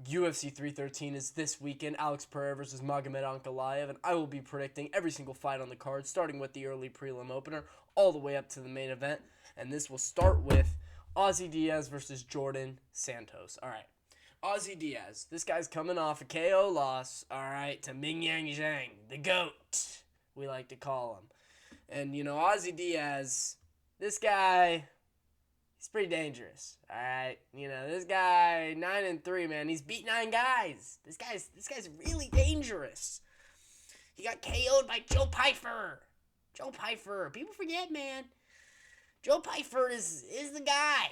UFC 313 is this weekend. Alex Pereira versus Magomed Ankalaev, and I will be predicting every single fight on the card, starting with the early prelim opener, all the way up to the main event. And this will start with Ozzy Diaz versus Jordan Santos. All right, Ozzy Diaz. This guy's coming off a KO loss, all right, to Mingyang Zhang, the GOAT, we like to call him. And, Ozzy Diaz, this guy, he's pretty dangerous. All right, this guy 9-3, man. He's beat 9 guys. This guy's really dangerous. He got KO'd by Joe Pyfer. Joe Pyfer. People forget, man. Joe Pyfer is the guy.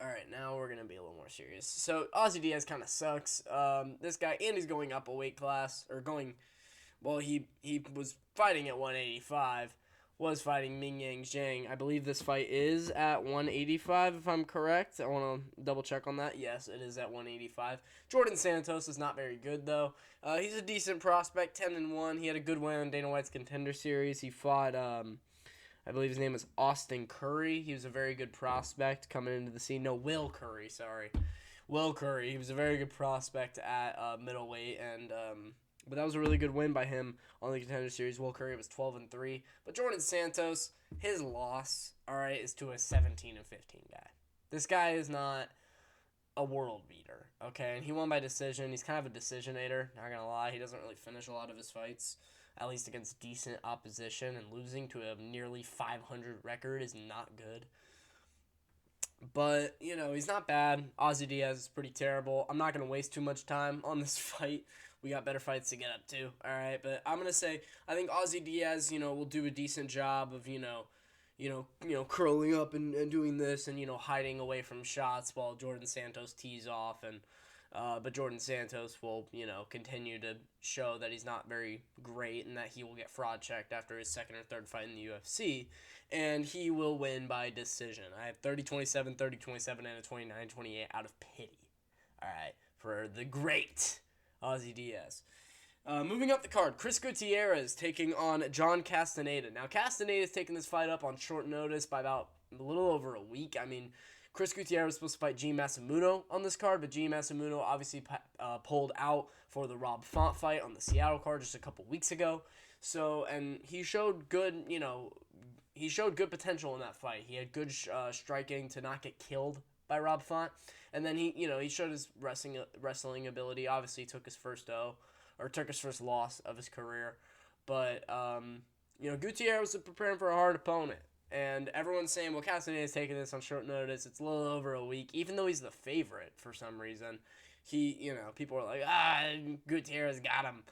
All right, now we're gonna be a little more serious. So Ozzy Diaz kind of sucks. This guy, and he's going up a weight class, or going. Well, he was fighting at 185. Was fighting Mingyang Zhang. I believe this fight is at 185, if I'm correct. I want to double check on that. Yes, it is at 185. Jordan Santos is not very good, though. He's a decent prospect, 10-1. He had a good win on Dana White's Contender Series. He fought, I believe his name is Austin Curry. He was a very good prospect coming into the scene. No, Will Curry, sorry. Will Curry. He was a very good prospect at middleweight, and but that was a really good win by him on the Contender Series. Will Curry was 12-3. But Jordan Santos, his loss, all right, is to a 17-15 guy. This guy is not a world beater, okay? And he won by decision. He's kind of a decisionator, not going to lie. He doesn't really finish a lot of his fights, at least against decent opposition. And losing to a nearly 500 record is not good. But, he's not bad. Ozzy Diaz is pretty terrible. I'm not going to waste too much time on this fight. We got better fights to get up to, all right? But I'm going to say I think Ozzy Diaz, will do a decent job of, curling up and doing this and, hiding away from shots while Jordan Santos tees off. And but Jordan Santos will, continue to show that he's not very great and that he will get fraud checked after his second or third fight in the UFC. And he will win by decision. I have 30-27, 30-27, and a 29-28 out of pity. All right, for the great Ozzy Diaz. Moving up the card, Chris Gutierrez taking on John Castaneda. Now, Castaneda's taking this fight up on short notice by about a little over a week. I mean, Chris Gutierrez was supposed to fight Gene Masamuto on this card, but Gene Masamuto obviously pulled out for the Rob Font fight on the Seattle card just a couple weeks ago. So, and he showed good, he showed good potential in that fight. He had good striking to not get killed by Rob Font. And then he showed his wrestling ability. Obviously, took his first loss of his career. But Gutierrez was preparing for a hard opponent, and everyone's saying, well, Castaneda's taking this on short notice. It's a little over a week, even though he's the favorite for some reason. People are like, Gutierrez got him.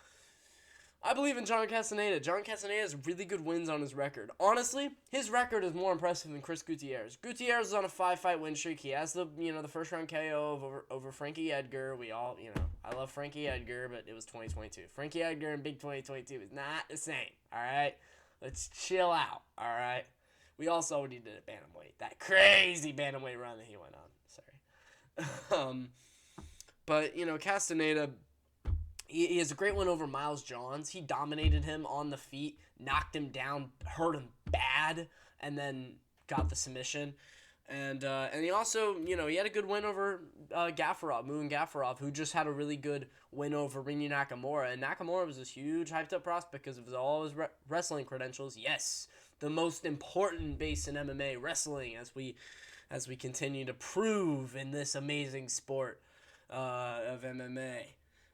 I believe in John Castaneda. John Castaneda has really good wins on his record. Honestly, his record is more impressive than Chris Gutierrez. Gutierrez is on a 5-fight win streak. He has the first round KO over Frankie Edgar. We all, I love Frankie Edgar, but it was 2022. Frankie Edgar in Big 2022 is not the same. All right, let's chill out. All right, we all saw what he did at bantamweight. That crazy bantamweight run that he went on. Sorry, but Castaneda. He has a great win over Miles Johns. He dominated him on the feet, knocked him down, hurt him bad, and then got the submission. And he also, he had a good win over Muin Gafarov, who just had a really good win over Rinya Nakamura. And Nakamura was this huge hyped-up prospect because of all his wrestling credentials. Yes, the most important base in MMA, wrestling, as we continue to prove in this amazing sport of MMA.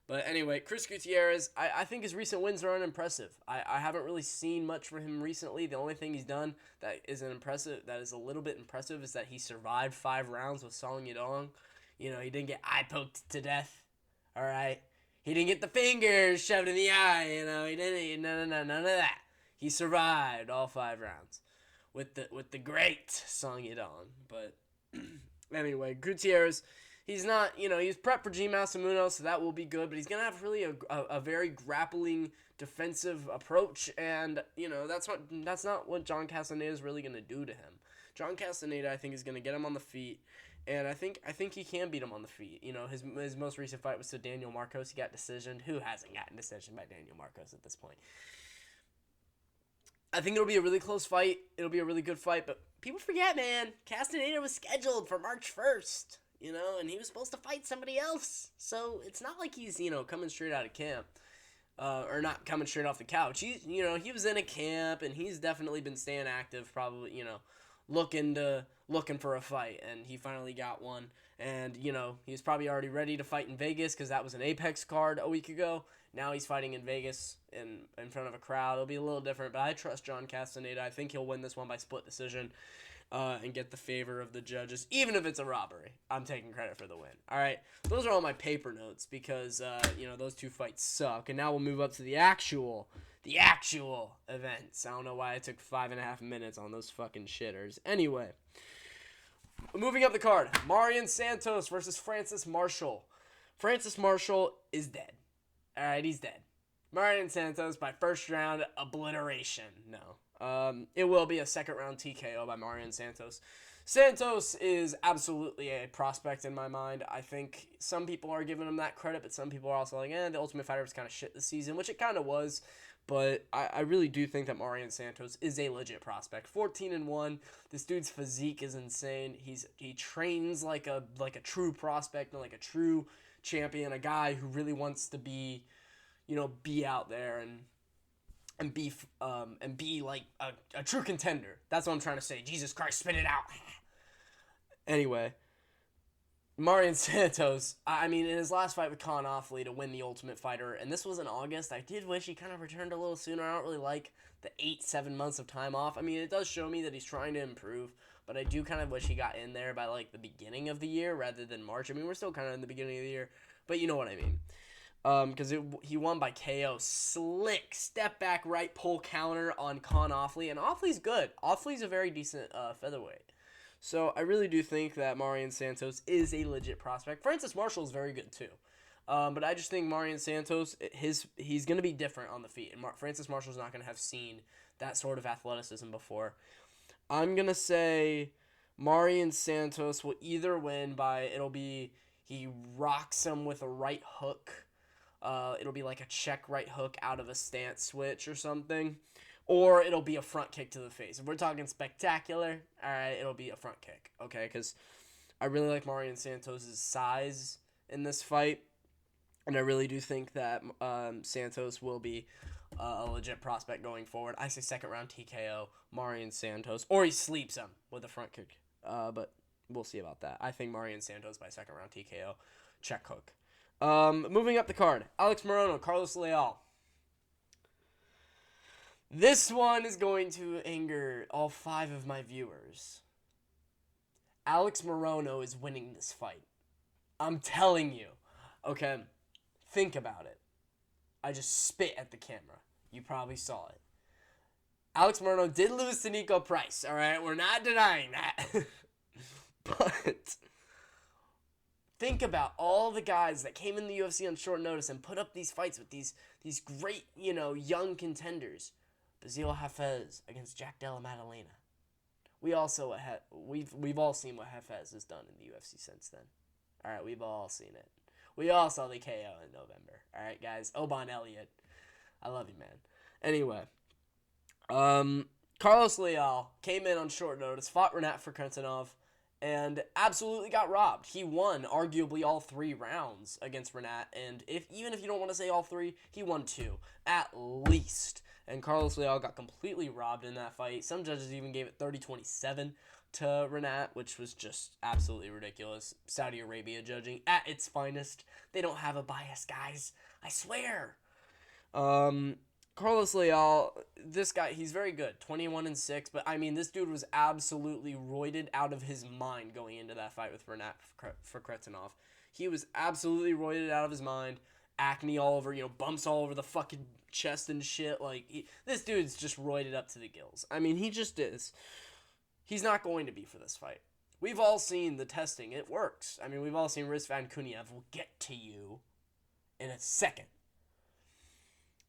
But anyway, Chris Gutierrez, I think his recent wins are unimpressive. I haven't really seen much from him recently. The only thing he's done that is a little bit impressive, is that he survived 5 rounds with Song Yadong. He didn't get eye poked to death. All right, he didn't get the fingers shoved in the eye. He didn't. None of that. He survived all 5 rounds with the great Song Yadong. But anyway, Gutierrez. He's not, he's prepped for Gene Masamuto, so that will be good. But he's going to have really a very grappling, defensive approach. And, that's not what John Castaneda is really going to do to him. John Castaneda, I think, is going to get him on the feet. And I think he can beat him on the feet. His most recent fight was to Daniel Marcos. He got decisioned. Who hasn't gotten decisioned by Daniel Marcos at this point? I think it'll be a really close fight. It'll be a really good fight. But people forget, man, Castaneda was scheduled for March 1st. and he was supposed to fight somebody else. So it's not like he's, coming straight out of camp. Or not coming straight off the couch. He was in a camp, and he's definitely been staying active, probably, looking for a fight, and he finally got one. And, he was probably already ready to fight in Vegas because that was an Apex card a week ago. Now he's fighting in Vegas in front of a crowd. It'll be a little different, but I trust John Castaneda. I think he'll win this one by split decision and get the favor of the judges, even if it's a robbery. I'm taking credit for the win. All right, those are all my paper notes because, those two fights suck. And now we'll move up to the actual events. I don't know why I took 5.5 minutes on those fucking shitters. Anyway, moving up the card, Marion Santos versus Francis Marshall. Francis Marshall is dead. All right, he's dead. Marion Santos by first round obliteration. No. It will be a second round TKO by Marion Santos. Santos is absolutely a prospect in my mind. I think some people are giving him that credit, but some people are also like, the Ultimate Fighter was kind of shit this season, which it kind of was. But I really do think that Marion Santos is a legit prospect. 14-1. This dude's physique is insane. He trains like a true prospect and like a true champion, a guy who really wants to be out there and be like a true contender. That's what I'm trying to say. Jesus Christ, spit it out. Anyway, Marion Santos, in his last fight with Con Offley to win the Ultimate Fighter, and this was in August, I did wish he kind of returned a little sooner. I don't really like the 8-7 months of time off. It does show me that he's trying to improve, but I do kind of wish he got in there by like the beginning of the year rather than March. We're still kind of in the beginning of the year, but you know what I mean. Because he won by KO. Slick step back right pull counter on Con Offley, and Offley's good. Offley's a very decent featherweight. So I really do think that Marion Santos is a legit prospect. Francis Marshall is very good too. But I just think Marion Santos, he's going to be different on the feet. And Francis Marshall's not going to have seen that sort of athleticism before. I'm going to say Marion Santos will either win by, he rocks him with a right hook. It'll be like a check right hook out of a stance switch or something. Or it'll be a front kick to the face. If we're talking spectacular, all right, it'll be a front kick, okay? Because I really like Marion Santos' size in this fight. And I really do think that Santos will be a legit prospect going forward. I say second round TKO, Marion Santos. Or he sleeps him with a front kick. But we'll see about that. I think Marion Santos by second round TKO, check hook. Moving up the card, Alex Morono, Carlos Leal. This one is going to anger all 5 of my viewers. Alex Morono is winning this fight. I'm telling you. Okay, think about it. I just spit at the camera. You probably saw it. Alex Morono did lose to Nico Price, alright? We're not denying that. But think about all the guys that came in the UFC on short notice and put up these fights with these great, young contenders. Bazil Hafez against Jack Della Maddalena. We've all seen what Hafez has done in the UFC since then. All right, we've all seen it. We all saw the KO in November. All right, guys. Oban Elliott, I love you, man. Anyway, Carlos Leal came in on short notice, fought Renat Furkhretov, and absolutely got robbed. He won arguably all 3 rounds against Renat, and even if you don't want to say all 3, he won 2 at least. And Carlos Leal got completely robbed in that fight. Some judges even gave it 30-27 to Renat, which was just absolutely ridiculous. Saudi Arabia judging at its finest. They don't have a bias, guys. I swear. Carlos Leal, this guy, he's very good. 21-6, but this dude was absolutely roided out of his mind going into that fight with Renat Furkhretov. He was absolutely roided out of his mind. Acne all over, bumps all over the fucking chest and shit. This dude's just roided up to the gills. He just is. He's not going to be for this fight. We've all seen the testing. It works. We've all seen Rizvan Kuniev. We'll get to you in a second.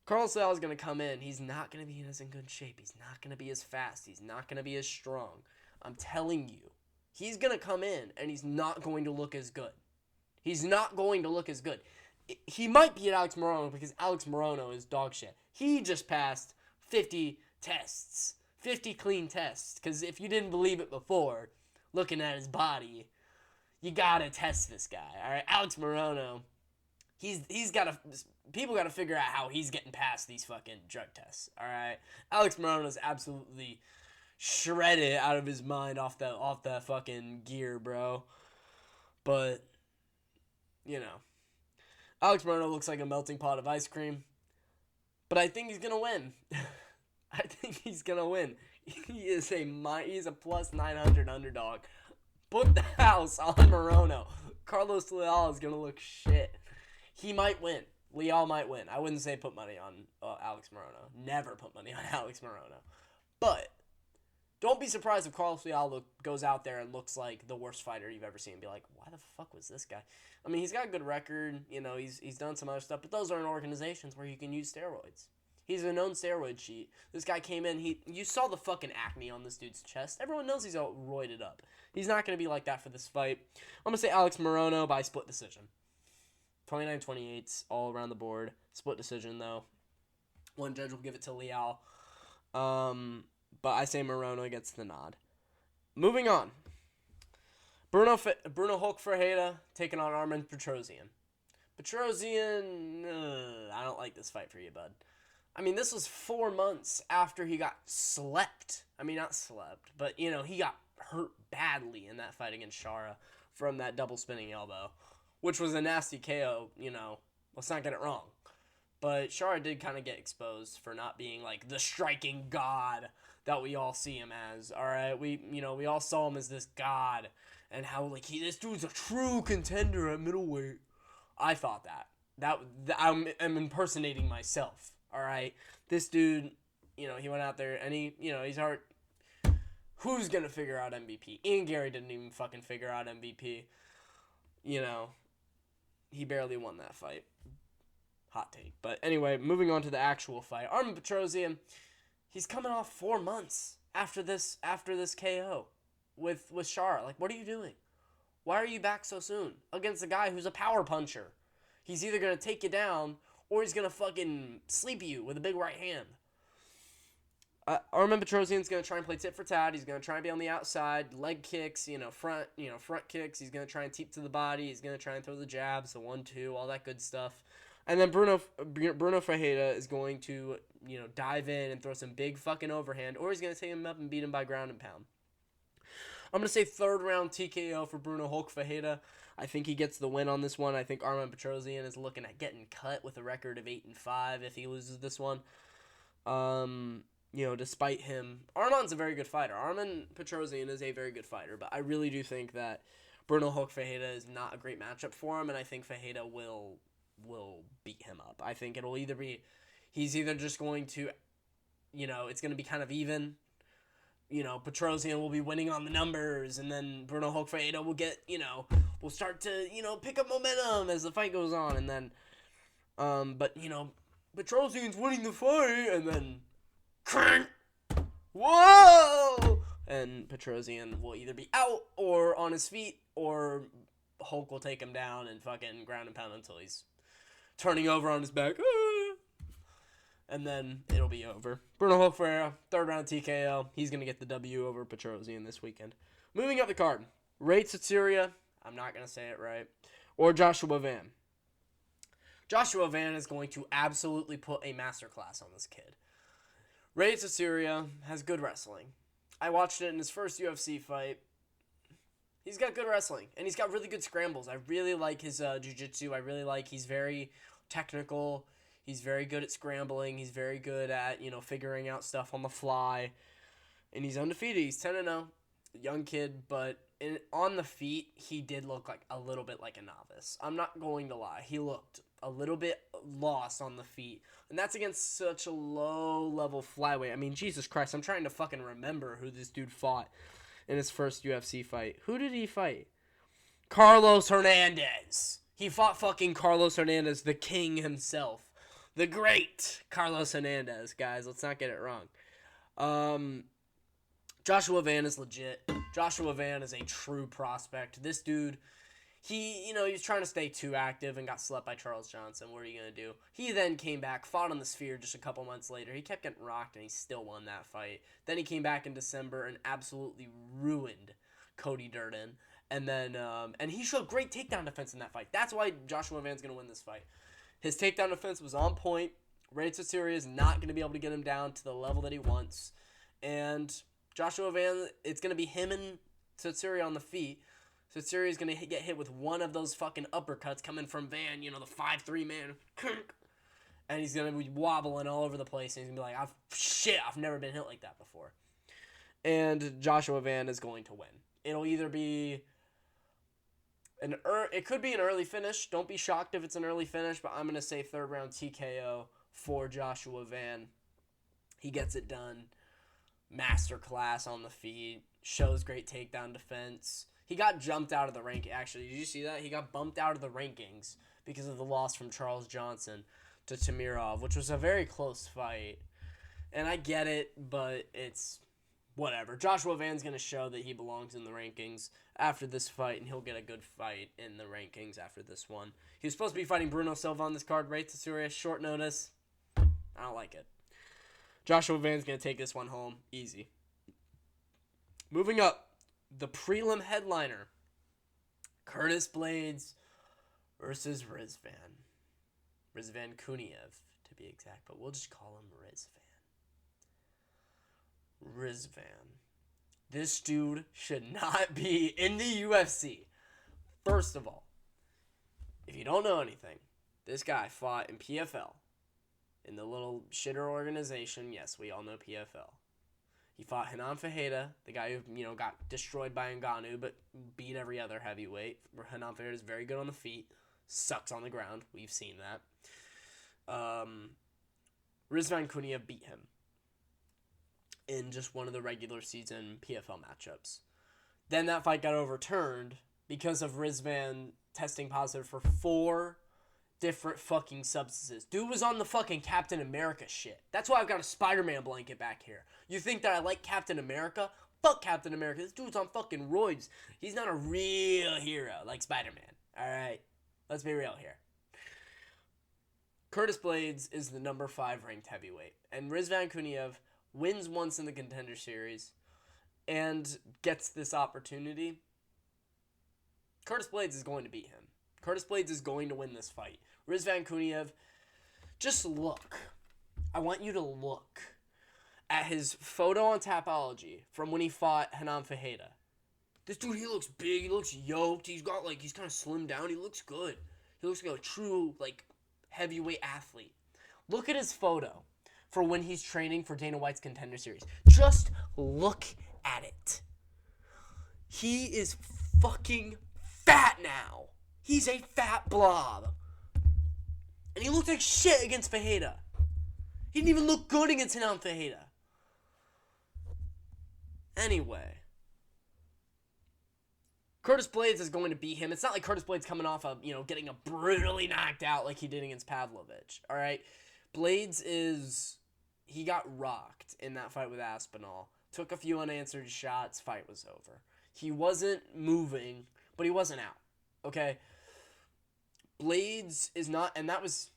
Carlos Leal is going to come in. He's not going to be in as in good shape. He's not going to be as fast. He's not going to be as strong. I'm telling you. He's going to come in, and he's not going to look as good. He's not going to look as good. He might beat Alex Morono because Alex Morono is dog shit. He just passed 50 tests. 50 clean tests. Because if you didn't believe it before, looking at his body, You gotta test this guy, all right? Alex Morono, he's got to, people got to figure out how he's getting past these fucking drug tests, all right? Alex Morono's absolutely shredded out of his mind off the fucking gear, bro. But you know, Alex Morono looks like a melting pot of ice cream. But I think he's gonna win. I think he's gonna win. He's a plus 900 underdog. Put the house on Morono. Carlos Leal is gonna look shit. He might win. Leal might win. I wouldn't say put money on Alex Morono. Never put money on Alex Morono. But don't be surprised if Carlos Leal goes out there and looks like the worst fighter you've ever seen. Be like, why the fuck was this guy? I mean, he's got a good record. You know, he's done some other stuff, but those aren't organizations where you can use steroids. He's a known steroid cheat. This guy came in. You saw the fucking acne on this dude's chest. Everyone knows he's all roided up. He's not going to be like that for this fight. I'm going to say Alex Morono by split decision. 29-28 all around the board. Split decision, though. One judge will give it to Leal. But I say Morono gets the nod. Moving on. Bruno Hulk Ferreira taking on Armen Petrosyan. Petrosyan, I don't like this fight for you, bud. I mean, this was 4 months after he got slept. I mean, not slept, but, you know, he got hurt badly in that fight against Shara from that double spinning elbow, which was a nasty KO, you know. Let's not get it wrong. But Shara did kind of get exposed for not being, like, the striking god that we all see him as, all right? We all saw him as this god, and how, like, this dude's a true contender at middleweight. I thought that I'm impersonating myself. All right, this dude, you know, he went out there and he's hard. Who's gonna figure out MVP? Ian Gary didn't even fucking figure out MVP. You know, he barely won that fight. Hot take. But anyway, moving on to the actual fight. Armen Petrosyan, he's coming off 4 months after this KO with Shara. Like, what are you doing? Why are you back so soon against a guy who's a power puncher? He's either gonna take you down or he's going to fucking sleep you with a big right hand. Armen Petrosyan's going to try and play tit for tat. He's going to try and be on the outside. Leg kicks, front kicks. He's going to try and teep to the body. He's going to try and throw the jabs, the 1-2, all that good stuff. And then Bruno Ferreira is going to, dive in and throw some big fucking overhand, or he's going to take him up and beat him by ground and pound. I'm going to say third round TKO for Bruno Hulk Ferreira. I think he gets the win on this one. I think Armen Petrosyan is looking at getting cut with a record of 8-5 if he loses this one. Despite him, Arman's a very good fighter. Armen Petrosyan is a very good fighter, but I really do think that Bruno Hulk Ferreira is not a great matchup for him, and I think Ferreira will beat him up. I think it'll he's either just going to, it's going to be kind of even. Petrosyan will be winning on the numbers, and then Bruno Hulk Ferreira will get, will start to, pick up momentum as the fight goes on, and then, Petrosyan's winning the fight, and then, crank, whoa, and Petrosyan will either be out or on his feet, or Hulk will take him down and fucking ground and pound until he's turning over on his back, and then it'll be over. Bruno Hulk Ferreira, third round TKO. He's going to get the W over Petrosyan this weekend. Moving up the card, Ray Tsutsuriya, I'm not going to say it right, or Joshua Van. Joshua Van is going to absolutely put a masterclass on this kid. Ray Tsutsuriya has good wrestling. I watched it in his first UFC fight. He's got good wrestling, and he's got really good scrambles. I really like his jiu-jitsu. I really like he's very technical. He's very good at scrambling. He's very good at, figuring out stuff on the fly. And he's undefeated. He's 10-0. Young kid, but on the feet, he did look like a little bit like a novice. I'm not going to lie. He looked a little bit lost on the feet. And that's against such a low-level flyweight. I mean, Jesus Christ, I'm trying to fucking remember who this dude fought in his first UFC fight. Who did he fight? Carlos Hernandez. He fought fucking Carlos Hernandez, the king himself. The great Carlos Hernandez, guys. Let's not get it wrong. Joshua Van is legit. Joshua Van is a true prospect. This dude, he was trying to stay too active and got slept by Charles Johnson. What are you going to do? He then came back, fought on the Sphere just a couple months later. He kept getting rocked, and he still won that fight. Then he came back in December and absolutely ruined Cody Durden. And then, and he showed great takedown defense in that fight. That's why Joshua Van's going to win this fight. His takedown defense was on point. Ray Tsutsuri is not going to be able to get him down to the level that he wants. And Joshua Van, it's going to be him and Tsutsuri on the feet. Tsutsuri is going to get hit with one of those fucking uppercuts coming from Van, the 5'3" man. And he's going to be wobbling all over the place. And he's going to be like, I've never been hit like that before. And Joshua Van is going to win. It'll either be it could be an early finish. Don't be shocked if it's an early finish, but I'm going to say third round TKO for Joshua Van. He gets it done. Masterclass on the feet. Shows great takedown defense. He got jumped out of the ranking. Actually, did you see that? He got bumped out of the rankings because of the loss from Charles Johnson to Tamirov, which was a very close fight. And I get it, but it's whatever. Joshua Van's going to show that he belongs in the rankings after this fight, and he'll get a good fight in the rankings after this one. He was supposed to be fighting Bruno Silva on this card. Ray Tsutsuri, short notice. I don't like it. Joshua Van's going to take this one home. Easy. Moving up, the prelim headliner. Curtis Blades versus Rizvan. Rizvan Kuniev, to be exact, but we'll just call him Rizvan. This dude should not be in the UFC. First of all, if you don't know anything, this guy fought in PFL. In the little shitter organization. Yes, we all know PFL. He fought Hanan Fajeda, the guy who, got destroyed by Ngannou, but beat every other heavyweight. Hanan Fajeda is very good on the feet. Sucks on the ground. We've seen that. Rizvan Kuniev beat him in just one of the regular season PFL matchups. Then that fight got overturned because of Rizvan testing positive for 4 different fucking substances. Dude was on the fucking Captain America shit. That's why I've got a Spider-Man blanket back here. You think that I like Captain America? Fuck Captain America. This dude's on fucking roids. He's not a real hero like Spider-Man. Alright? Let's be real here. Curtis Blades is the number 5 ranked heavyweight. And Rizvan Kuniev wins once in the Contender Series and gets this opportunity. Curtis Blades is going to beat him. Curtis Blades is going to win this fight. Rizvan Kuniev, just look. I want you to look at his photo on Tapology from when he fought Hanan Fajeda. This dude, he looks big. He looks yoked. He's kind of slimmed down. He looks good. He looks like a true, heavyweight athlete. Look at his photo for when he's training for Dana White's Contender Series. Just look at it. He is fucking fat now. He's a fat blob. And he looked like shit against Fajeda. He didn't even look good against Hanan Fajeda. Anyway. Curtis Blades is going to beat him. It's not like Curtis Blades coming off of, getting a brutally knocked out like he did against Pavlovich. Alright? Blades he got rocked in that fight with Aspinall. Took a few unanswered shots. Fight was over. He wasn't moving, but he wasn't out. Okay? Blades is not, and that was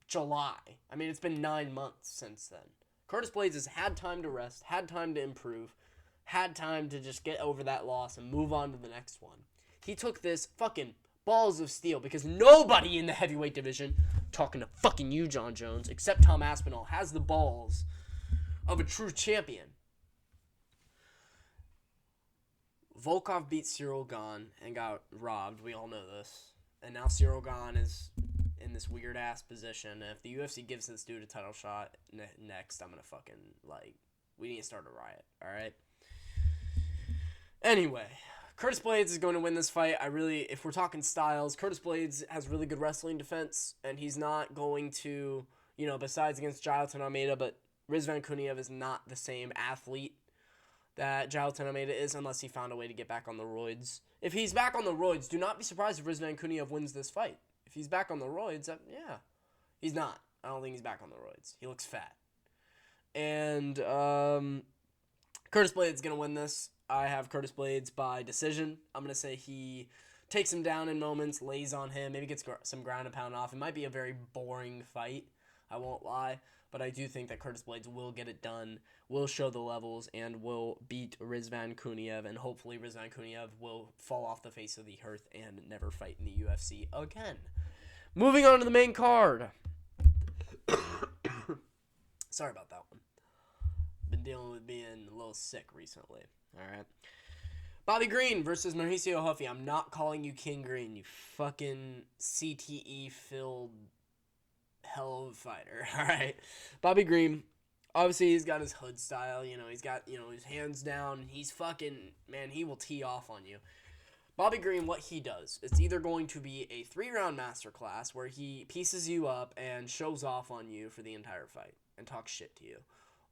July. I mean, it's been 9 months since then. Curtis Blades has had time to rest, had time to improve, had time to just get over that loss and move on to the next one. He took this fucking balls of steel because nobody in the heavyweight division, talking to fucking you, John Jones, except Tom Aspinall, has the balls of a true champion. Volkov beat Cyril Gane and got robbed. We all know this. And now Cyril Gane is in this weird-ass position. And if the UFC gives this dude a title shot next, I'm going to fucking, we need to start a riot, alright? Anyway, Curtis Blades is going to win this fight. If we're talking styles, Curtis Blades has really good wrestling defense, and he's not going to, besides against Jailton Almeida, but Rizvan Kuniev is not the same athlete that Jailton Almeida is unless he found a way to get back on the roids. If he's back on the roids, do not be surprised if Rizvan Kuniev wins this fight. If he's back on the roids, yeah. He's not. I don't think he's back on the roids. He looks fat. And Curtis Blades is going to win this. I have Curtis Blades by decision. I'm going to say he takes him down in moments, lays on him, maybe gets some ground and pound off. It might be a very boring fight. I won't lie. But I do think that Curtis Blades will get it done, will show the levels, and will beat Rizvan Kuniev. And hopefully Rizvan Kuniev will fall off the face of the earth and never fight in the UFC again. Moving on to the main card. Sorry about that one. Been dealing with being a little sick recently. All right. Bobby Green versus Mauricio Huffy. I'm not calling you King Green, you fucking CTE-filled hell of a fighter. All right. Bobby Green, obviously he's got his hood style. He's got, his hands down. He's fucking, man, he will tee off on you. Bobby Green, what he does, it's either going to be a 3-round masterclass where he pieces you up and shows off on you for the entire fight and talks shit to you.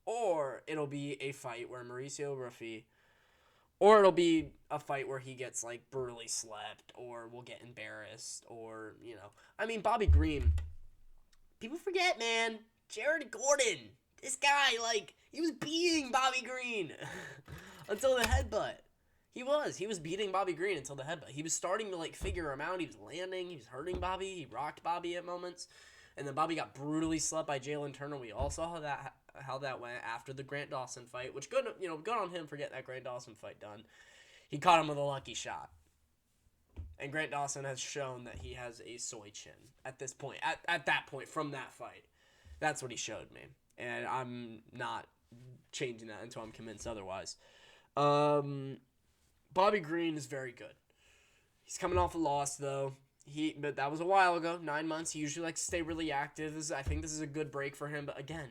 Or it'll be a fight where Mauricio Huffy, or it'll be a fight where he gets, like, brutally slept or will get embarrassed or, Bobby Green, people forget, man, Jared Gordon, this guy, like, he was beating Bobby Green until the headbutt. He was beating Bobby Green until the headbutt. He was starting to, like, figure him out. He was landing. He was hurting Bobby. He rocked Bobby at moments. And then Bobby got brutally slept by Jalen Turner. We all saw how that went after the Grant Dawson fight, which good on him for getting that Grant Dawson fight done. He caught him with a lucky shot. And Grant Dawson has shown that he has a soy chin at this point. At that point, from that fight. That's what he showed me. And I'm not changing that until I'm convinced otherwise. Bobby Green is very good. He's coming off a loss, though. But that was a while ago, 9 months. He usually likes to stay really active. I think this is a good break for him. But again,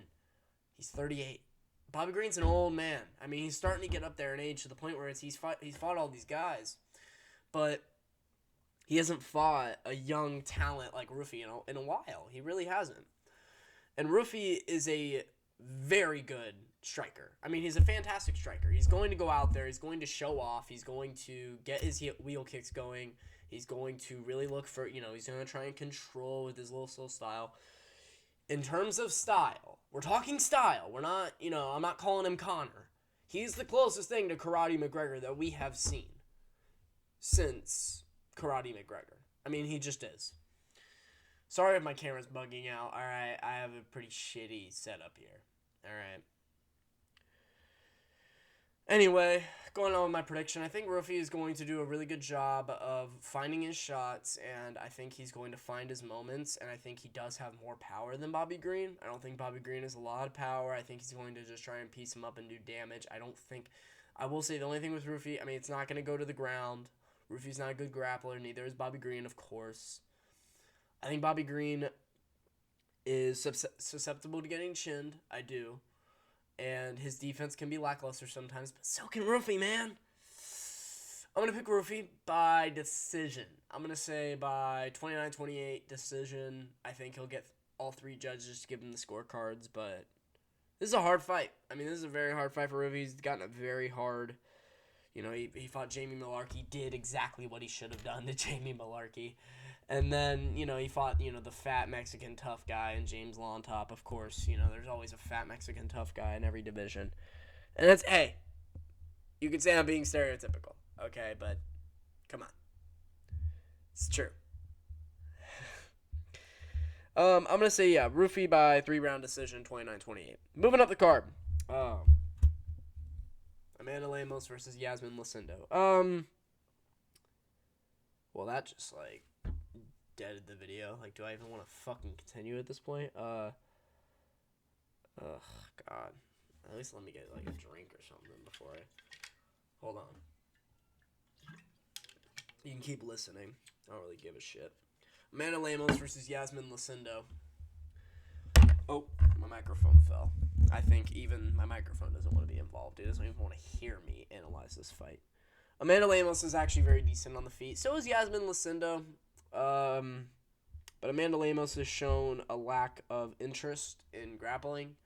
he's 38. Bobby Green's an old man. I mean, he's starting to get up there in age to the point where he's fought all these guys. But he hasn't fought a young talent like Rufi in a while. He really hasn't. And Rufi is a very good striker. I mean, he's a fantastic striker. He's going to go out there. He's going to show off. He's going to get his wheel kicks going. He's going to really look for, he's going to try and control with his little slow style. In terms of style, we're talking style. We're not, I'm not calling him Conor. He's the closest thing to Karate McGregor that we have seen since Karate McGregor. I mean, he just is. Sorry if my camera's bugging out. All right, I have a pretty shitty setup here. All right. Anyway, going on with my prediction, I think Rufi is going to do a really good job of finding his shots, and I think he's going to find his moments, and I think he does have more power than Bobby Green. I don't think Bobby Green has a lot of power. I think he's going to just try and piece him up and do damage. I will say the only thing with Rufi, I mean, it's not going to go to the ground. Rufi's not a good grappler, neither is Bobby Green, of course. I think Bobby Green is susceptible to getting chinned. I do. And his defense can be lackluster sometimes, but so can Rufi, man. I'm going to pick Rufi by decision. I'm going to say by 29-28 decision. I think he'll get all 3 judges to give him the scorecards, but this is a hard fight. I mean, this is a very hard fight for Rufi. He's gotten it very hard. He fought Jamie Malarkey, did exactly what he should have done to Jamie Malarkey. And then, he fought, the fat Mexican tough guy and James Lontop, of course. There's always a fat Mexican tough guy in every division. And that's, hey, you could say I'm being stereotypical, okay? But, come on. It's true. I'm going to say, yeah, Rufi by 3-round decision, 29-28. Moving up the card. Amanda Lemos versus Yasmin Lucindo. Well, that just, deaded the video. Do I even want to fucking continue at this point? God. At least let me get, a drink or something before I... Hold on. You can keep listening. I don't really give a shit. Amanda Lemos versus Yasmin Lucindo. Oh, my microphone fell. I think even my microphone doesn't want to be involved. It doesn't even want to hear me analyze this fight. Amanda Lemos is actually very decent on the feet. So is Yasmin Lucindo. But Amanda Lemos has shown a lack of interest in grappling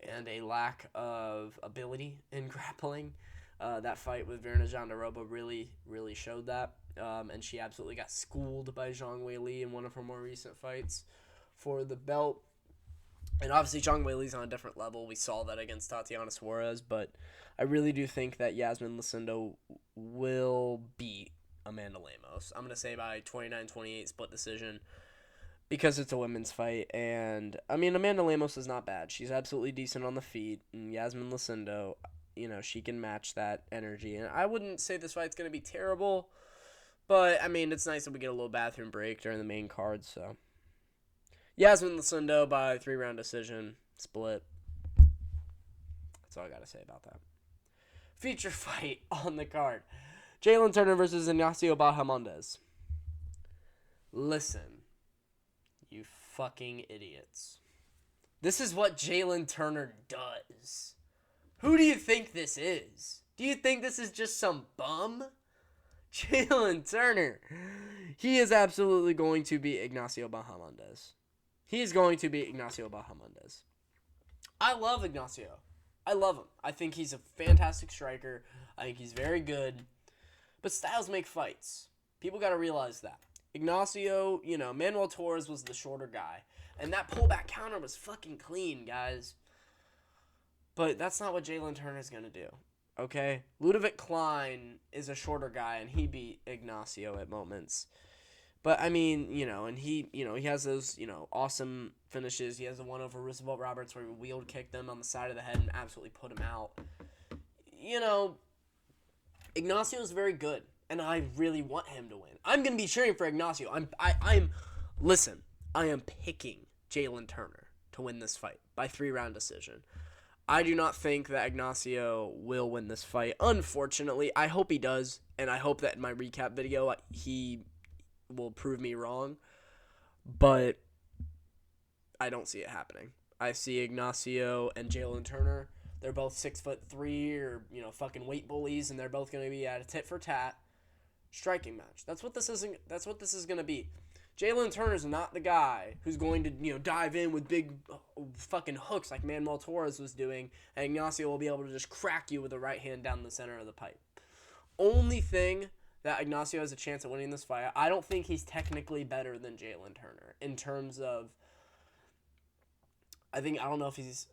and a lack of ability in grappling. That fight with Verna Jandiroba really, really showed that. And she absolutely got schooled by Zhang Weili in one of her more recent fights for the belt. And obviously Zhang Weili's on a different level. We saw that against Tatiana Suarez. But I really do think that Yasmin Lucindo will beat Amanda Lemos. I'm going to say by 29-28 split decision. because it's a women's fight. And, I mean, Amanda Lemos is not bad. She's absolutely decent on the feet. And Yasmin Lucindo, she can match that energy. And I wouldn't say this fight's going to be terrible. But, I mean, it's nice that we get a little bathroom break during the main card. So, Yasmin Lucindo by 3-round decision. Split. That's all I got to say about that. Feature fight on the card. Jalen Turner versus Ignacio Bahamondes. Listen, you fucking idiots. This is what Jalen Turner does. Who do you think this is? Do you think this is just some bum? Jalen Turner. He is absolutely going to be Ignacio Bahamondes. He is going to be Ignacio Bahamondes. I love Ignacio. I love him. I think he's a fantastic striker. I think he's very good. But styles make fights. People got to realize that. Ignacio, Manuel Torres was the shorter guy. And that pullback counter was fucking clean, guys. But that's not what Jalen Turner's going to do. Okay? Ludovic Klein is a shorter guy, and he beat Ignacio at moments. But, I mean, and he has those, awesome finishes. He has the one over Roosevelt Roberts where he wheeled kicked them on the side of the head and absolutely put him out. Ignacio is very good, and I really want him to win. I'm going to be cheering for Ignacio. Listen, I am picking Jalen Turner to win this fight by 3-round decision. I do not think that Ignacio will win this fight. Unfortunately, I hope he does, and I hope that in my recap video he will prove me wrong, but I don't see it happening. I see Ignacio and Jalen Turner. They're both 6'3" or fucking weight bullies, and they're both going to be at a tit for tat striking match. That's what this is going to be. Jalen Turner's not the guy who's going to dive in with big fucking hooks like Manuel Torres was doing, and Ignacio will be able to just crack you with a right hand down the center of the pipe. Only thing that Ignacio has a chance at winning this fight, I don't think he's technically better than Jalen Turner in terms of, I don't know if he's,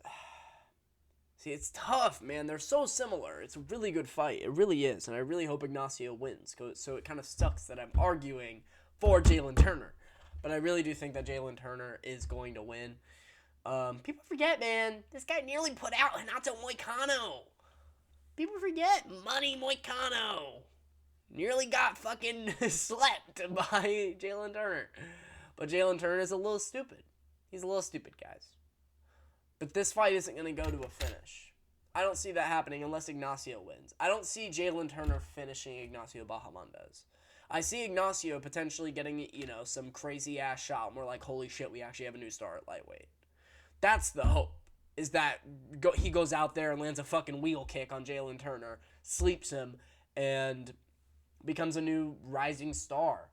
see, it's tough, man. They're so similar. It's a really good fight. It really is, and I really hope Ignacio wins. So it kind of sucks that I'm arguing for Jalen Turner, but I really do think that Jalen Turner is going to win. People forget, man, this guy nearly put out Renato Moicano. People forget Money Moicano. Nearly got fucking slept by Jalen Turner. But Jalen Turner is a little stupid. He's a little stupid, guys. But this fight isn't going to go to a finish. I don't see that happening unless Ignacio wins. I don't see Jalen Turner finishing Ignacio Bahamondes. I see Ignacio potentially getting, some crazy-ass shot, and we're like, holy shit, we actually have a new star at lightweight. That's the hope, is that he goes out there and lands a fucking wheel kick on Jalen Turner, sleeps him, and becomes a new rising star,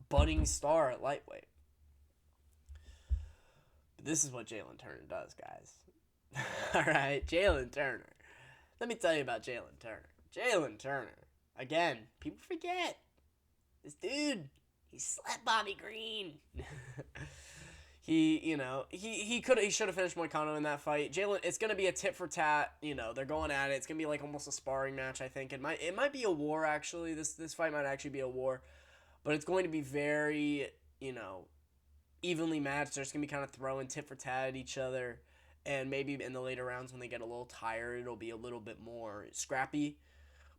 budding star at lightweight. But this is what Jalen Turner does, guys. All right, Jalen Turner. Let me tell you about Jalen Turner. Jalen Turner. Again, people forget. This dude, he slept Bobby Green. He should have finished Moicano in that fight. Jalen, it's gonna be a tit for tat. They're going at it. It's gonna be like almost a sparring match. I think it might be a war actually. This fight might actually be a war, but it's going to be very evenly matched. They're just gonna be kind of throwing tit for tat at each other, and maybe in the later rounds when they get a little tired, it'll be a little bit more scrappy.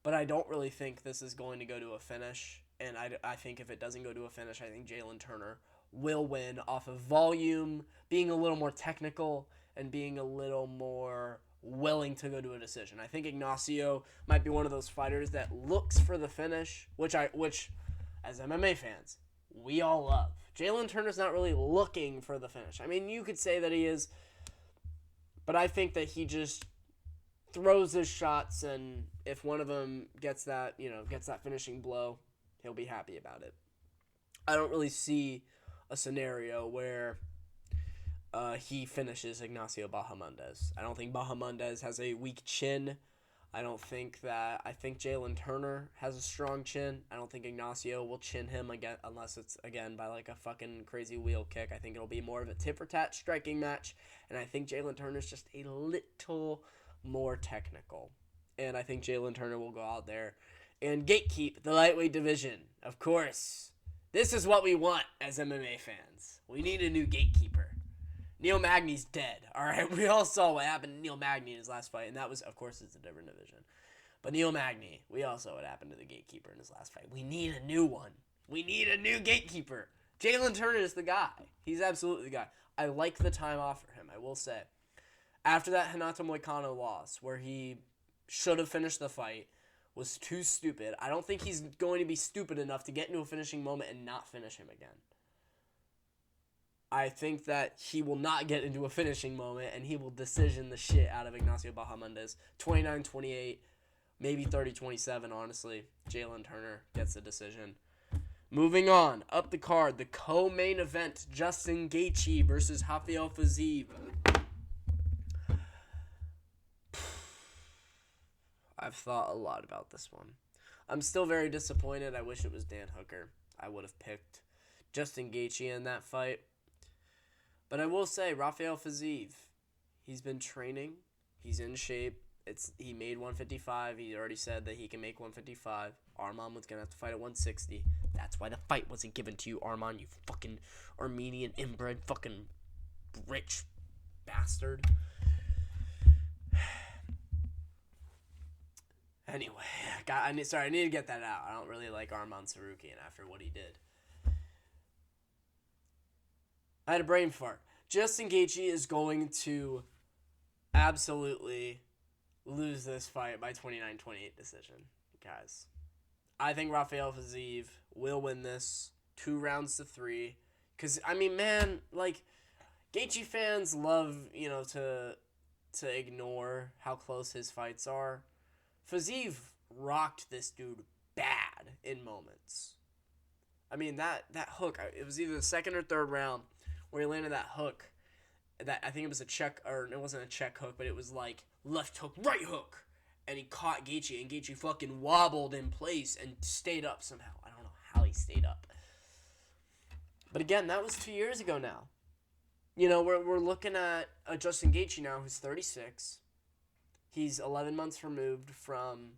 But I don't really think this is going to go to a finish. And I think if it doesn't go to a finish, I think Jalen Turner will win off of volume, being a little more technical, and being a little more willing to go to a decision. I think Ignacio might be one of those fighters that looks for the finish, which as MMA fans, we all love. Jalen Turner's not really looking for the finish. I mean, you could say that he is, but I think that he just throws his shots, and if one of them gets that finishing blow, he'll be happy about it. I don't really see a scenario where he finishes Ignacio Bahamondes. I don't think Bahamondes has a weak chin. I think Jalen Turner has a strong chin. I don't think Ignacio will chin him again unless it's, again, by like a fucking crazy wheel kick. I think it'll be more of a tit-for-tat striking match, and I think Jalen Turner's just a little more technical. And I think Jalen Turner will go out there and gatekeep the lightweight division. Of course, This is what we want as MMA fans. We need a new gatekeeper. Neil Magny's dead, all right? We all saw what happened to Neil Magny in his last fight, and that was, of course, it's a different division. But Neil Magny, we all saw what happened to the gatekeeper in his last fight. We need a new one. We need a new gatekeeper. Jalen Turner is the guy. He's absolutely the guy. I like the time off for him, I will say. After that Renato Moicano loss, where he should have finished the fight, was too stupid. I don't think he's going to be stupid enough to get into a finishing moment and not finish him again. I think that he will not get into a finishing moment, and he will decision the shit out of Ignacio Bahamondes. 29-28, maybe 30-27, honestly. Jalen Turner gets the decision. Moving on, up the card, the co-main event, Justin Gaethje versus Rafael Fiziev. I've thought a lot about this one. I'm still very disappointed. I wish it was Dan Hooker. I would have picked Justin Gaethje in that fight. But I will say, Rafael Fiziev, he's been training. He's in shape. He made 155. He already said that he can make 155. Arman was going to have to fight at 160. That's why the fight wasn't given to you, Arman, you fucking Armenian inbred fucking rich bastard. Anyway, I need to get that out. I don't really like Arman Sarukian after what he did. I had a brain fart. Justin Gaethje is going to absolutely lose this fight by 29-28 decision, guys. I think Rafael Fiziev will win this 2-3. Because, I mean, man, like, Gaethje fans love, to ignore how close his fights are. Fiziev rocked this dude bad in moments. I mean, that hook, it was either the second or third round where he landed that hook. That I think it was a check, or it wasn't a check hook, but it was like left hook, right hook. And he caught Gaethje, and Gaethje fucking wobbled in place and stayed up somehow. I don't know how he stayed up. But again, that was 2 years ago now. We're looking at Justin Gaethje now, who's 36. He's 11 months removed from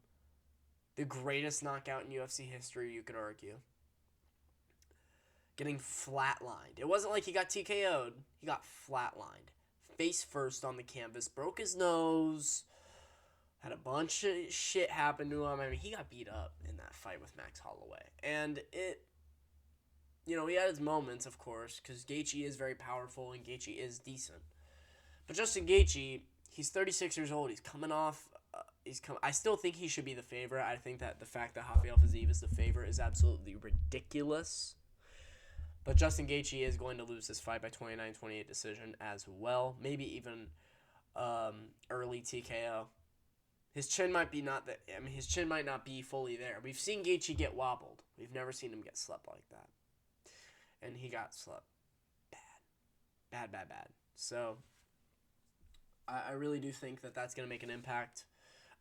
the greatest knockout in UFC history, you could argue. Getting flatlined. It wasn't like he got TKO'd. He got flatlined. Face first on the canvas. Broke his nose. Had a bunch of shit happen to him. I mean, he got beat up in that fight with Max Holloway. And he had his moments, of course, because Gaethje is very powerful and Gaethje is decent. But Justin Gaethje, he's 36 years old. He's coming off. I still think he should be the favorite. I think that the fact that Rafael Fiziev is the favorite is absolutely ridiculous. But Justin Gaethje is going to lose this fight by 29-28 decision as well. Maybe even early TKO. His chin might not be fully there. We've seen Gaethje get wobbled. We've never seen him get slept like that. And he got slept bad. Bad. So I really do think that that's going to make an impact.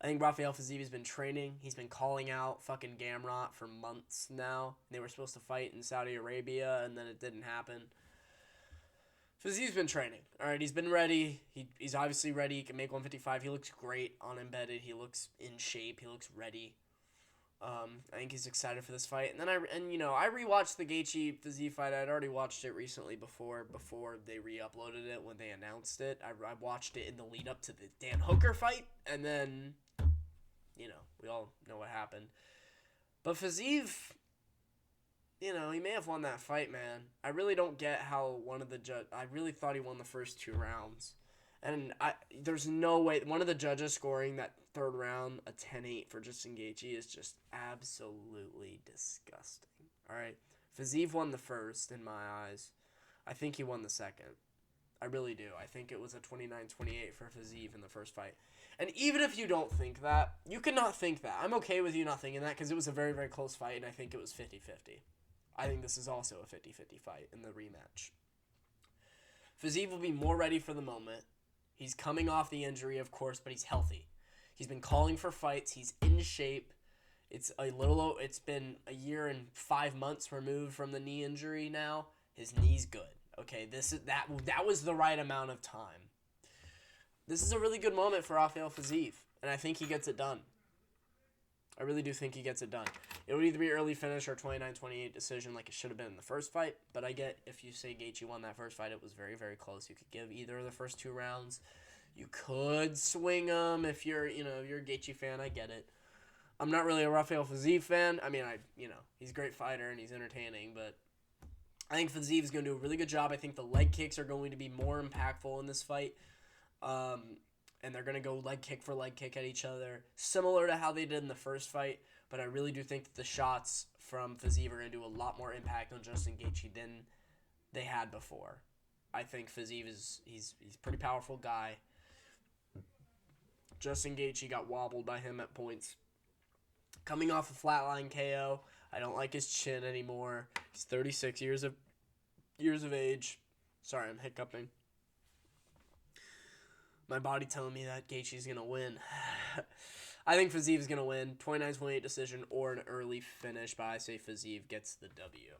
I think Rafael Fiziev has been training. He's been calling out fucking Gamrot for months now. They were supposed to fight in Saudi Arabia, and then it didn't happen. Fiziev's been training. All right, he's been ready. He's obviously ready. He can make 155. He looks great on embedded. He looks in shape. He looks ready. I think he's excited for this fight. And then I rewatched the Gaethje Fiziev fight. I'd already watched it recently before they re-uploaded it when they announced it. I watched it in the lead up to the Dan Hooker fight, and then we all know what happened. But Fiziev, he may have won that fight, man. I really don't get how I really thought he won the first 2 rounds. And there's no way one of the judges scoring that third round a 10-8 for Justin Gaethje is just absolutely disgusting. All right, Fiziev won the first in my eyes. I think he won the second. I really do. I think it was a 29-28 for Fiziev in the first fight. And even if you don't think that, you cannot think that. I'm okay with you not thinking that because it was a very, very close fight, and I think it was 50-50. I think this is also a 50-50 fight in the rematch. Fiziev will be more ready for the moment. He's coming off the injury, of course, but he's healthy. He's been calling for fights. He's in shape. It's been a year and 5 months removed from the knee injury now. His knee's good. Okay, that was the right amount of time. This is a really good moment for Rafael Fiziev, and I think he gets it done. I really do think he gets it done. It would either be early finish or 29-28 decision like it should have been in the first fight. But I get if you say Gaethje won that first fight, it was very, very close. You could give either of the first 2 rounds. You could swing him if you're a Gaethje fan. I get it. I'm not really a Rafael Fiziev fan. I mean, he's a great fighter and he's entertaining, but I think Fiziev is going to do a really good job. I think the leg kicks are going to be more impactful in this fight. And they're going to go leg kick for leg kick at each other, similar to how they did in the first fight. But I really do think that the shots from Fiziev are going to do a lot more impact on Justin Gaethje than they had before. I think Fiziev he's a pretty powerful guy. Justin Gaethje got wobbled by him at points. Coming off a flatline KO, I don't like his chin anymore. He's 36 years of age. Sorry, I'm hiccuping. My body telling me that Gaethje's going to win. I think Fiziev is going to win. 29-28 decision or an early finish, but I say Fiziev gets the W.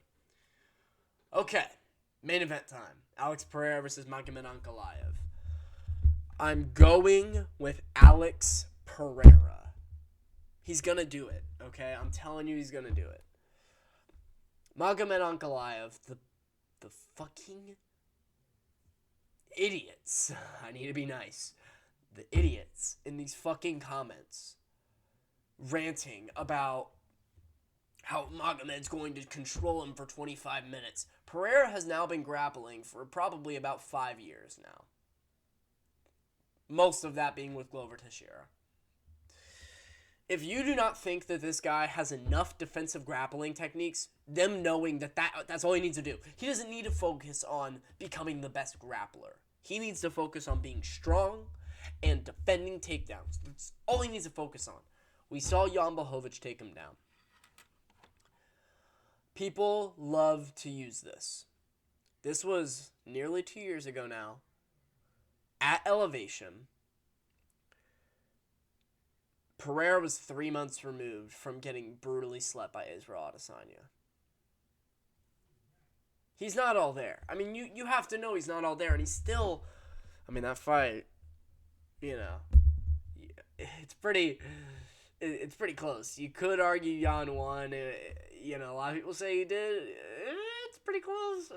Okay, main event time. Alex Pereira versus Magomed Ankalaev. I'm going with Alex Pereira. He's going to do it, okay? I'm telling you he's going to do it. Magomed Ankalaev, the fucking idiots. I need to be nice. The idiots in these fucking comments ranting about how Magomed's going to control him for 25 minutes. Pereira has now been grappling for probably about 5 years now. Most of that being with Glover Teixeira. If you do not think that this guy has enough defensive grappling techniques, them knowing that's all he needs to do. He doesn't need to focus on becoming the best grappler. He needs to focus on being strong and defending takedowns. That's all he needs to focus on. We saw Jan Blachowicz take him down. People love to use this. This was nearly 2 years ago now. At Elevation, Pereira was 3 months removed from getting brutally slept by Israel Adesanya. He's not all there. I mean, you have to know he's not all there, and he's still... I mean, that fight, it's pretty close. You could argue Jan won. A lot of people say he did. It's pretty close.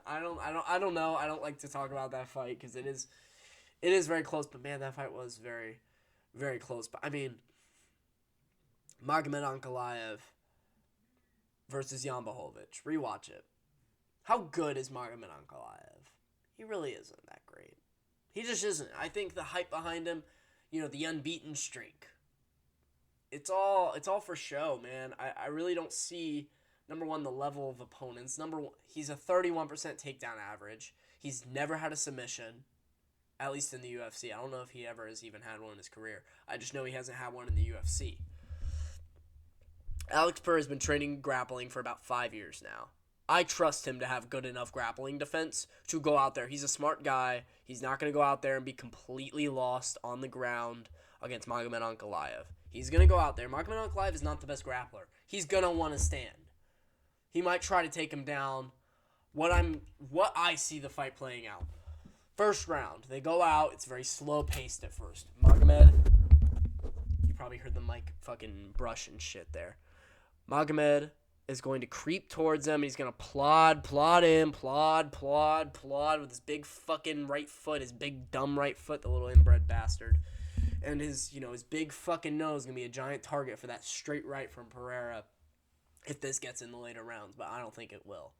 I don't know. I don't like to talk about that fight because it is very close. But man, that fight was very, very close. But I mean, Magomed Ankalaev versus Jan Blachowicz. Rewatch it. How good is Magomed Ankalaev? He really isn't that great. He just isn't. I think the hype behind him, the unbeaten streak. It's all for show, man. I really don't see, number one, the level of opponents. Number one, he's a 31% takedown average. He's never had a submission, at least in the UFC. I don't know if he ever has even had one in his career. I just know he hasn't had one in the UFC. Alex Pereira has been training grappling for about 5 years now. I trust him to have good enough grappling defense to go out there. He's a smart guy. He's not going to go out there and be completely lost on the ground against Magomed Ankalaev. He's going to go out there. Magomed Ankalaev is not the best grappler. He's going to want to stand. He might try to take him down. What I see the fight playing out. First round, they go out. It's very slow paced at first. Magomed, you probably heard the mic fucking brush and shit there. Magomed is going to creep towards him, and he's going to plod with his big fucking right foot, his big dumb right foot, the little inbred bastard. And his big fucking nose is going to be a giant target for that straight right from Pereira if this gets in the later rounds, but I don't think it will.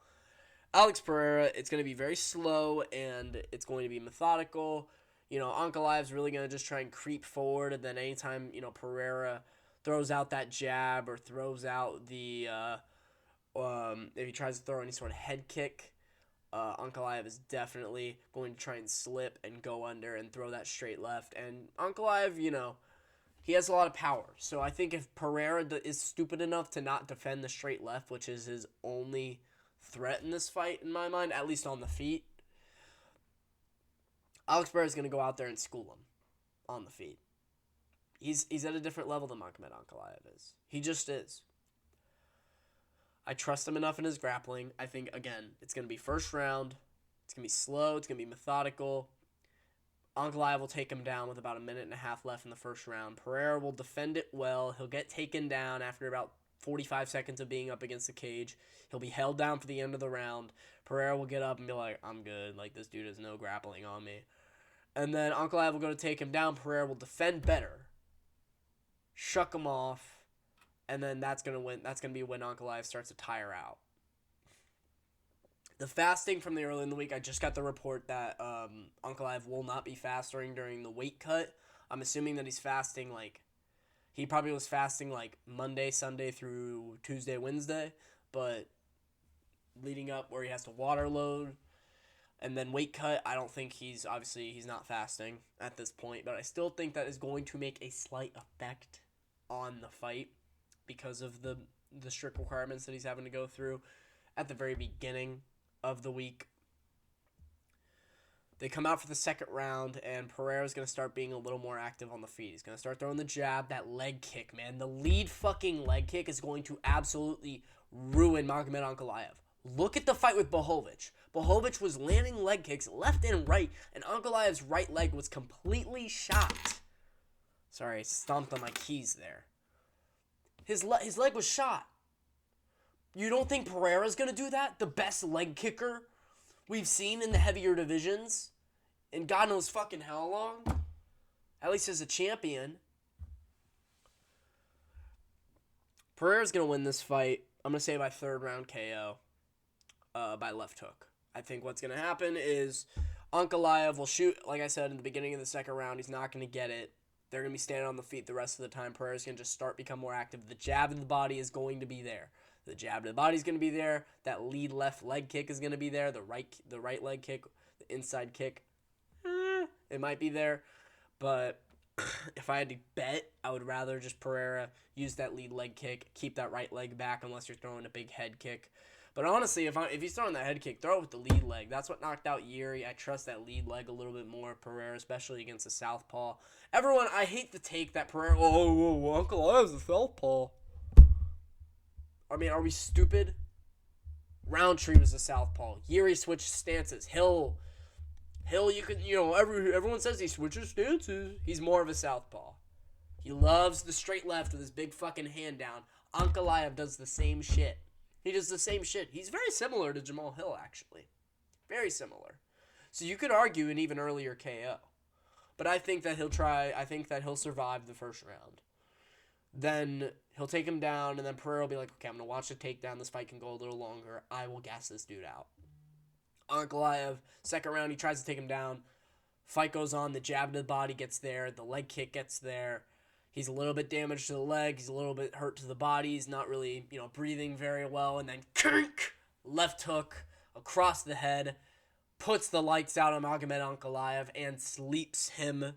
Alex Pereira, it's going to be very slow, and it's going to be methodical. Ankalaev's really going to just try and creep forward, and then anytime, Pereira throws out that jab or throws out the... if he tries to throw any sort of head kick, Ankalaev is definitely going to try and slip and go under and throw that straight left. And Ankalaev, he has a lot of power. So I think if Pereira is stupid enough to not defend the straight left, which is his only threat in this fight, in my mind, at least on the feet, Alex Pereira is going to go out there and school him on the feet. He's at a different level than Magomed Ankalaev is. He just is. I trust him enough in his grappling. I think, again, it's going to be first round. It's going to be slow. It's going to be methodical. Ankalaev will take him down with about a minute and a half left in the first round. Pereira will defend it well. He'll get taken down after about 45 seconds of being up against the cage. He'll be held down for the end of the round. Pereira will get up and be like, I'm good. Like, this dude has no grappling on me. And then Ankalaev will go to take him down. Pereira will defend better. Shuck him off. And then that's going to win. That's going to be when Ankalaev starts to tire out. The fasting from the early in the week, I just got the report that Ankalaev will not be fasting during the weight cut. I'm assuming that he's fasting, like, he probably was fasting, like, Monday, Sunday through Tuesday, Wednesday, but leading up where he has to water load and then weight cut, I don't think he's not fasting at this point, but I still think that is going to make a slight effect on the fight because of the strict requirements that he's having to go through at the very beginning of the week. They come out for the second round, and Pereira's going to start being a little more active on the feet. He's going to start throwing the jab, that leg kick, man. The lead fucking leg kick is going to absolutely ruin Magomed Ankalaev. Look at the fight with Blachowicz. Blachowicz was landing leg kicks left and right, and Ankalaev's right leg was completely shot. Sorry, I stomped on my keys there. His leg was shot. You don't think Pereira's going to do that? The best leg kicker we've seen in the heavier divisions in God knows fucking how long? At least as a champion. Pereira's going to win this fight. I'm going to say by third round KO by left hook. I think what's going to happen is Ankalaev will shoot, like I said, in the beginning of the second round. He's not going to get it. They're going to be standing on the feet the rest of the time. Pereira's going to just become more active. The jab in the body is going to be there. The jab to the body is going to be there. That lead left leg kick is going to be there. The right leg kick, the inside kick, it might be there. But if I had to bet, I would rather just Pereira use that lead leg kick, keep that right leg back unless you're throwing a big head kick. But honestly, if he's throwing that head kick, throw it with the lead leg. That's what knocked out Yuri. I trust that lead leg a little bit more, Pereira, especially against the southpaw. Everyone, I hate the take that Pereira, Ankalaev's a southpaw. I mean, are we stupid? Roundtree was a southpaw. Yuri switched stances. Hill, everyone says he switches stances. He's more of a southpaw. He loves the straight left with his big fucking hand down. Ankalaev does the same shit. He does the same shit. He's very similar to Jamal Hill, actually. Very similar. So you could argue an even earlier KO. But I think that he'll survive the first round. Then he'll take him down, and then Pereira will be like, okay, I'm going to watch the takedown. This fight can go a little longer. I will gas this dude out. Ankalaev, second round, he tries to take him down. Fight goes on. The jab to the body gets there. The leg kick gets there. He's a little bit damaged to the leg. He's a little bit hurt to the body. He's not really, breathing very well. And then left hook across the head. Puts the lights out on Magomed Ankalaev and sleeps him.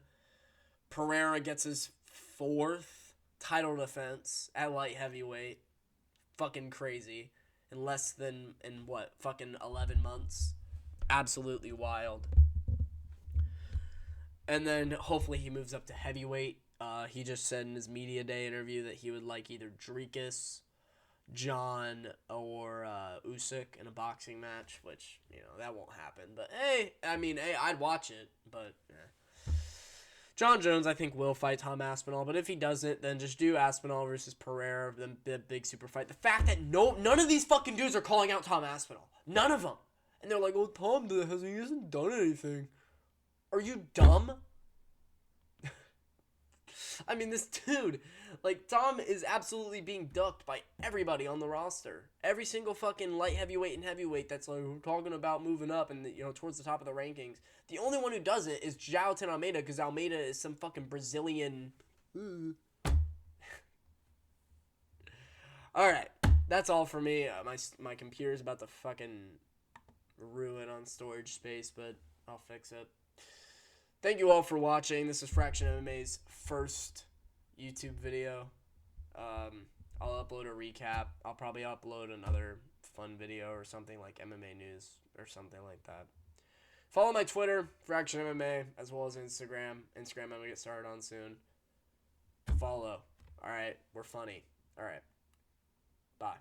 Pereira gets his fourth title defense at light heavyweight. Fucking crazy. In fucking 11 months. Absolutely wild. And then hopefully he moves up to heavyweight. He just said in his media day interview that he would like either Dricus, John, or Usyk in a boxing match, which, that won't happen. But, hey, I'd watch it, but, John Jones, I think, will fight Tom Aspinall, but if he doesn't, then just do Aspinall versus Pereira, the big super fight. The fact that none of these fucking dudes are calling out Tom Aspinall. None of them. And they're like, oh, Tom hasn't done anything. Are you dumb? I mean, this dude, Tom is absolutely being ducked by everybody on the roster. Every single fucking light heavyweight and heavyweight that's talking about moving up and, towards the top of the rankings. The only one who doesn't is Jailton Almeida, because Almeida is some fucking Brazilian. Alright, that's all for me. My computer's about to fucking ruin on storage space, but I'll fix it. Thank you all for watching. This is Fraction MMA's first YouTube video. I'll upload a recap. I'll probably upload another fun video or something like MMA news or something like that. Follow my Twitter, Fraction MMA, as well as Instagram. Instagram I'm going to get started on soon. Follow. Alright, we're funny. Alright. Bye.